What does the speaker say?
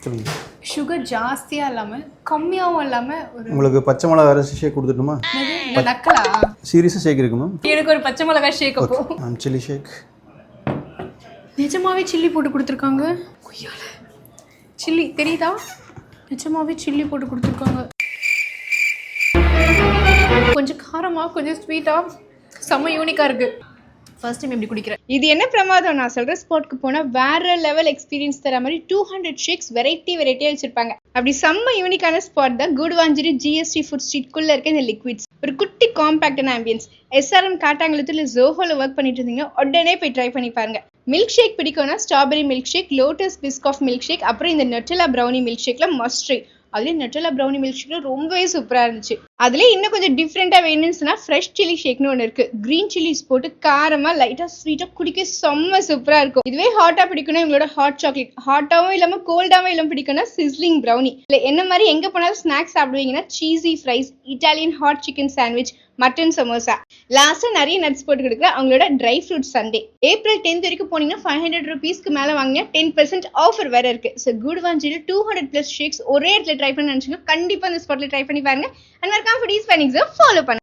சொல்லுங்க. சுகர் ஜாஸ்தியா இல்லாம கம்மியாவும் இல்லாம ஒரு உங்களுக்கு பச்சை மிளகா அரைச்சி ஷேக் கொடுத்துட்டுமா? இந்த நக்கலா சீரியஸாக ஷேக் இருக்கு மேம். எனக்கு ஒரு பச்சை மிளகாய் ஷேக் அப்போ சில்லி ஷேக். நிஜமாவே சில்லி போட்டு கொடுத்துருக்காங்க. கொய்யால சில்லி தெரியுதா? நிஜமாவே சில்லி போட்டு கொடுத்துருக்காங்க. கொஞ்சம் காரமா கொஞ்சம் ஸ்வீட்டா செம்ம யூனிக்கா இருக்கு. ஃபர்ஸ்ட் டைம் எப்படி குடிக்கிறேன். இது என்ன பிரமாதம், நான் சொல்ற ஸ்பாட்க்கு போனா வேற லெவல் எக்ஸ்பீரியன்ஸ் தர மாதிரி 200 ஷேக்ஸ் வெரைட்டியா வச்சிருப்பாங்க. அப்படி செம்ம யூனிக்கான ஸ்பாட் தான் கூடுவாஞ்சேரி ஜிஎஸ்டி ஃபுட் ஸ்ட்ரீட்குள்ள இருக்க இந்த லிக்விட்ஸ். ஒரு குட்டி காம்பாக்டான ஆம்பியன்ஸ். எஸ்ஆர்எம் காட்டாங்குளத்துல ஜோஹோல ஒர்க் பண்ணிட்டு இருந்தீங்க, உடனே போய் ட்ரை பண்ணி பாருங்க. மில்க் ஷேக் பிடிக்கும்னா strawberry milk shake, Lotus Biscoff milk shake, அப்புறம் இந்த நெட்டலா ப்ரௌனி மில்க் ஷேக்ல மஸ்ட் ட்ரை. அதுலேயும் நெட்டலா ப்ரௌனி மில்க் ஷேக்ல ரொம்பவே சூப்பராக இருந்துச்சு. அதுலேயே இன்னும் கொஞ்சம் டிஃப்ரெண்ட்டாக வேணும்னு சொன்னால் ஃப்ரெஷ் சில்லி ஷேக்னு ஒன்று இருக்குது. க்ரீன் சில்லிஸ் போட்டு காரமாக லைட்டாக ஸ்வீட்டாக குடிக்க செம்ம சூப்பராக இருக்கும். இதுவே ஹாட்டாக பிடிக்கணும் இவங்களோட ஹாட் சாக்லேட். ஹாட்டாகவும் இல்லாமல் கோல்டாகவும் இல்லாமல் பிடிக்கும்னா சிஸ்லிங் ப்ரௌனி. இல்லை என்ன மாதிரி எங்கே போனாலும் ஸ்நாக்ஸ் சாப்பிடுவீங்கன்னா cheesy fries, Italian hot chicken sandwich, mutton samosa. லாஸ்ட்டாக நிறைய நட்ஸ் போட்டு கொடுக்குற அவங்களோட ட்ரை ஃப்ரூட் சண்டே. ஏப்ரல் 10 வரைக்கும் போனீங்கன்னா 500 rupeesக்கு மேலே வாங்கினா 10% ஆஃபர் வேற இருக்கு. ஸோ கூடுவாஞ்சேரியில் 200+ ஷேக்ஸ் ஒரே இடத்துல ட்ரை பண்ண நினைச்சீங்கன்னா கண்டிப்பாக அந்த ஸ்பாட்ல ட்ரை பண்ணி பாருங்க. அண்ட் மறக்காம ஃபுடீஸ் ஃபைனிங்ஸை ஃபாலோ பண்ணுங்க.